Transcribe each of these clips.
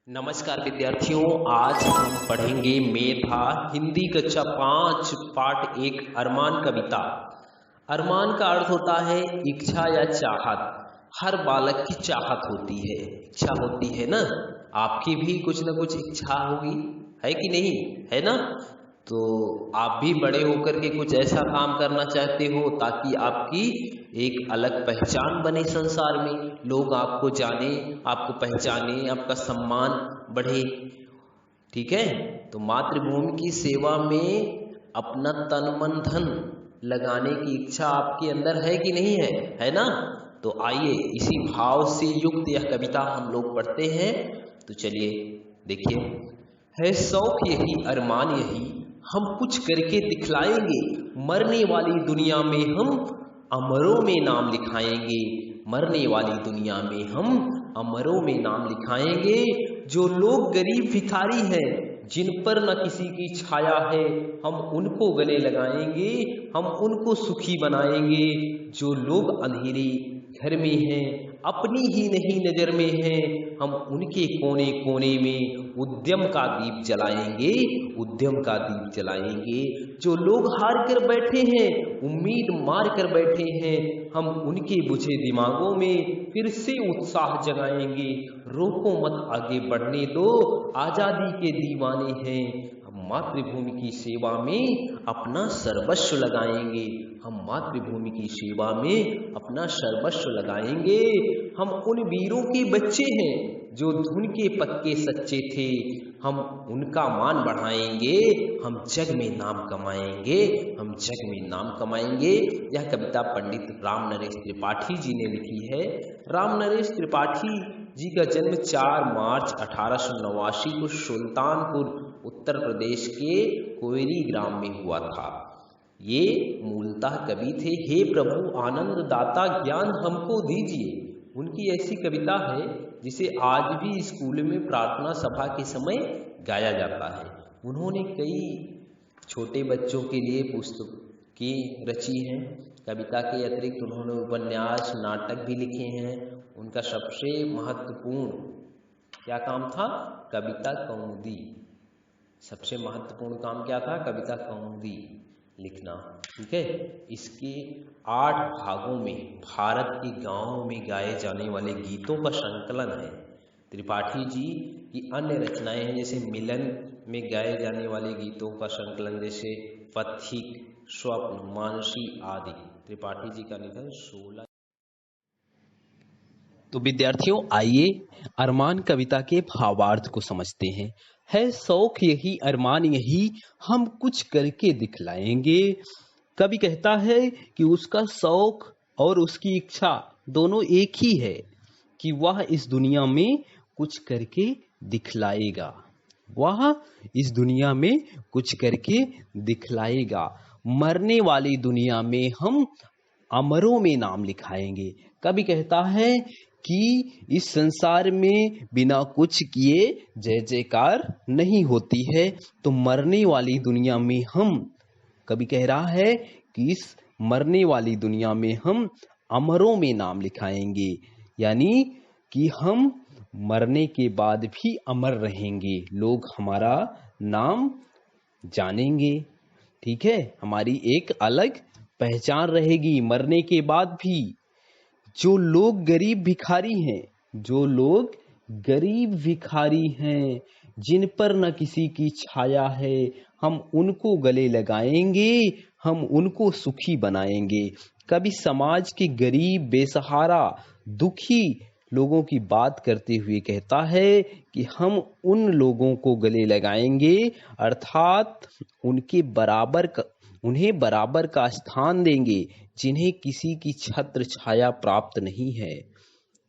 नमस्कार विद्यार्थियों, आज हम पढ़ेंगे मेधा हिंदी कक्षा 5 पाठ 1 अरमान कविता। अरमान का अर्थ होता है इच्छा या चाहत। हर बालक की चाहत होती है, इच्छा होती है ना। आपकी भी कुछ ना कुछ इच्छा होगी, है कि नहीं, है ना। तो आप भी बड़े होकर के कुछ ऐसा काम करना चाहते हो ताकि आपकी एक अलग पहचान बने संसार में, लोग आपको जाने, आपको पहचाने, आपका सम्मान बढ़े। ठीक है, तो मातृभूमि की सेवा में अपना तन मन धन लगाने की इच्छा आपके अंदर है कि नहीं है ना। तो आइए इसी भाव से युक्त यह कविता हम लोग पढ़ते हैं। तो चलिए देखिए। है शौक यही, अरमान यही, हम कुछ करके दिखलाएंगे, मरने वाली दुनिया में हम अमरों में नाम लिखाएंगे। मरने वाली दुनिया में हम अमरों में नाम लिखाएंगे। जो लोग गरीब भिखारी हैं, जिन पर न किसी की छाया है, हम उनको गले लगाएंगे, हम उनको सुखी बनाएंगे। जो लोग अंधेरे घर में हैं, अपनी ही नहीं नजर में हैं, हम उनके कोने कोने में उद्यम का दीप जलाएंगे, उद्यम का दीप जलाएंगे। जो लोग हार कर बैठे हैं, उम्मीद मार कर बैठे हैं, हम उनके बुझे दिमागों में फिर से उत्साह जगाएंगे। रोको मत, आगे बढ़ने दो, आजादी के दीवाने हैं। हम मातृभूमि की सेवा में अपना सर्वस्व लगाएंगे, हम मातृभूमि की सेवा में अपना सर्वस्व लगाएंगे। हम उन वीरों के बच्चे हैं जो धुन के पक्के सच्चे थे, हम उनका मान बढ़ाएंगे, हम जग में नाम कमाएंगे, हम जग में नाम कमाएंगे। यह कविता पंडित राम नरेश त्रिपाठी जी ने लिखी है। राम नरेश त्रिपाठी जी का जन्म 4 मार्च 1889 को सुल्तानपुर उत्तर प्रदेश के कोयरी ग्राम में हुआ था। ये मूलतः कवि थे। हे प्रभु आनंद दाता ज्ञान हमको दीजिए, उनकी ऐसी कविता है जिसे आज भी स्कूल में प्रार्थना सभा के समय गाया जाता है। उन्होंने कई छोटे बच्चों के लिए पुस्तकें रची हैं। कविता के अतिरिक्त उन्होंने उपन्यास, नाटक भी लिखे हैं। उनका सबसे महत्वपूर्ण क्या काम था? कविता कौमुदी। सबसे महत्वपूर्ण काम क्या था? कविता कौमुदी लिखना। ठीक है, इसके 8 भागों में भारत के गांवों में गाए जाने वाले गीतों का संकलन है। त्रिपाठी जी की अन्य रचनाएं हैं, जैसे मिलन में गाए जाने वाले गीतों का संकलन, जैसे पथिक, स्वप्न, मानसी आदि। त्रिपाठी जी का निधन 16। तो विद्यार्थियों आइए अरमान कविता के भावार्थ को समझते हैं। है शौक यही, अरमान यही, हम कुछ करके दिखलाएंगे। कवि कहता है कि उसका शौक और उसकी इच्छा दोनों एक ही है कि वह इस दुनिया में कुछ करके दिखलाएगा। वह इस दुनिया में कुछ करके दिखलाएगा। मरने वाली दुनिया में हम अमरों में नाम लिखाएंगे। कवि कहता है कि इस संसार में बिना कुछ किए जय जयकार नहीं होती है, तो मरने वाली दुनिया में हम, कवि कह रहा है कि इस मरने वाली दुनिया में हम अमरों में नाम लिखाएंगे, यानी कि हम मरने के बाद भी अमर रहेंगे, लोग हमारा नाम जानेंगे। ठीक है, हमारी एक अलग पहचान रहेगी मरने के बाद भी। जो लोग गरीब भिखारी हैं, जो लोग गरीब भिखारी हैं, जिन पर न किसी की छाया है, हम उनको गले लगाएंगे, हम उनको सुखी बनाएंगे। कभी समाज के गरीब, बेसहारा, दुखी लोगों की बात करते हुए कहता है कि हम उन लोगों को गले लगाएंगे, अर्थात उन्हें बराबर का स्थान देंगे, जिन्हें किसी की छत्र छाया प्राप्त नहीं है,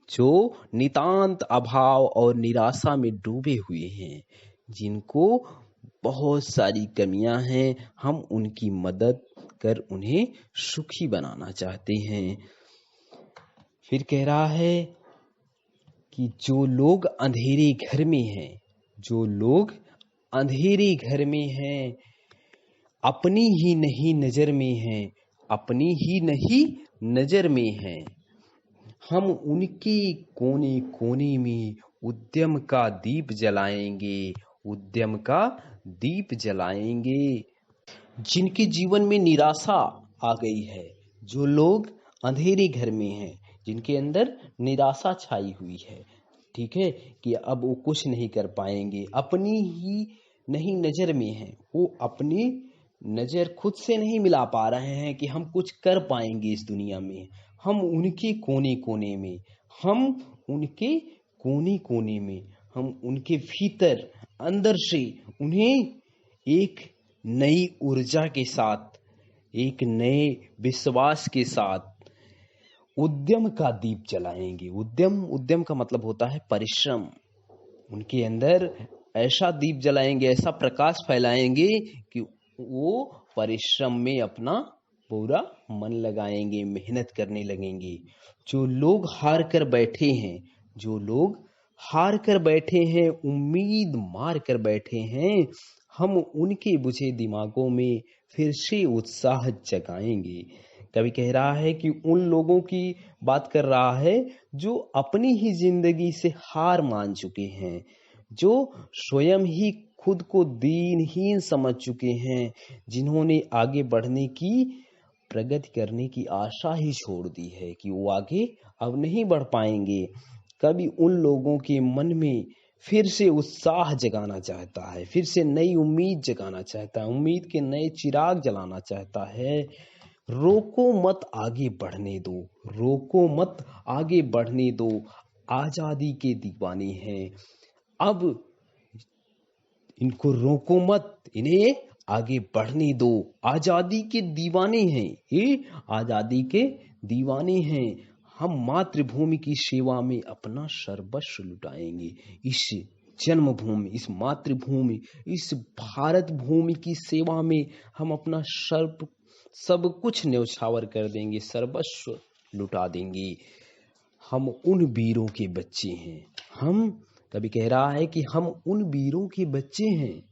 जो नितांत अभाव और निराशा में डूबे हुए हैं, जिनको बहुत सारी कमियां हैं, हम उनकी मदद कर उन्हें सुखी बनाना चाहते हैं। फिर कह रहा है कि जो लोग अंधेरे घर में हैं, जो लोग अंधेरे घर में हैं, अपनी ही नहीं नजर में हैं, अपनी ही नहीं नजर में हैं, हम उनके कोने कोने में उद्यम का दीप जलाएंगे, उद्यम का दीप जलाएंगे। जिनके जीवन में निराशा आ गई है, जो लोग अंधेरे घर में हैं, जिनके अंदर निराशा छाई हुई है, ठीक है, कि अब वो कुछ नहीं कर पाएंगे, अपनी ही नहीं नजर में है, वो अपनी नजर खुद से नहीं मिला पा रहे हैं कि हम कुछ कर पाएंगे इस दुनिया में। हम उनके कोने कोने में, हम उनके कोने कोने में, हम उनके भीतर अंदर से उन्हें एक नई ऊर्जा के साथ, एक नए विश्वास के साथ उद्यम का दीप जलाएंगे। उद्यम, उद्यम का मतलब होता है परिश्रम। उनके अंदर ऐसा दीप जलाएंगे, ऐसा प्रकाश फैलाएंगे कि वो परिश्रम में अपना पूरा मन लगाएंगे, मेहनत करने लगेंगे। जो लोग हार कर बैठे हैं, जो लोग हार कर बैठे हैं, उम्मीद मार कर बैठे हैं, हम उनके बुझे दिमागों में फिर से उत्साह जगाएंगे। कवि कह रहा है कि उन लोगों की बात कर रहा है जो अपनी ही जिंदगी से हार मान चुके हैं, जो स्वयं ही खुद को दीनहीन समझ चुके हैं, जिन्होंने आगे बढ़ने की, प्रगति करने की आशा ही छोड़ दी है कि वो आगे अब नहीं बढ़ पाएंगे। कभी उन लोगों के मन में फिर से उत्साह जगाना चाहता है, फिर से नई उम्मीद जगाना चाहता है, उम्मीद के नए चिराग जलाना चाहता है। रोको मत आगे बढ़ने दो, रोको मत आगे बढ़ने दो, आजादी के दीवाने हैं। अब इनको रोको मत, इन्हें आगे बढ़ने दो, आजादी के दीवाने हैं ये, आजादी के दीवाने हैं। हम मातृभूमि की सेवा में अपना सर्वस्व लुटाएंगे। इस जन्मभूमि, इस मातृभूमि, इस भारत भूमि की सेवा में हम अपना सब कुछ न्यौछावर कर देंगे, सर्वस्व लुटा देंगे। हम उन वीरों के बच्चे हैं। हम, कभी कह रहा है कि हम उन वीरों के बच्चे हैं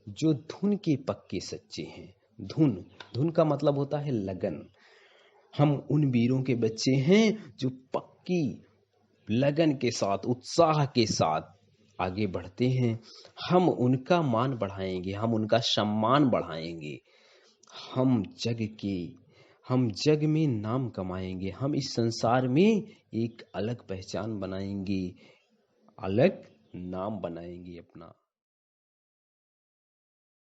जो धुन के पक्के सच्चे हैं। धुन, धुन का मतलब होता है लगन। हम उन वीरों के बच्चे हैं जो पक्की लगन के साथ, उत्साह के साथ आगे बढ़ते हैं। हम उनका मान बढ़ाएंगे, हम उनका सम्मान बढ़ाएंगे। हम जग में नाम कमाएंगे। हम इस संसार में एक अलग पहचान बनाएंगे, अलग नाम बनाएंगे अपना।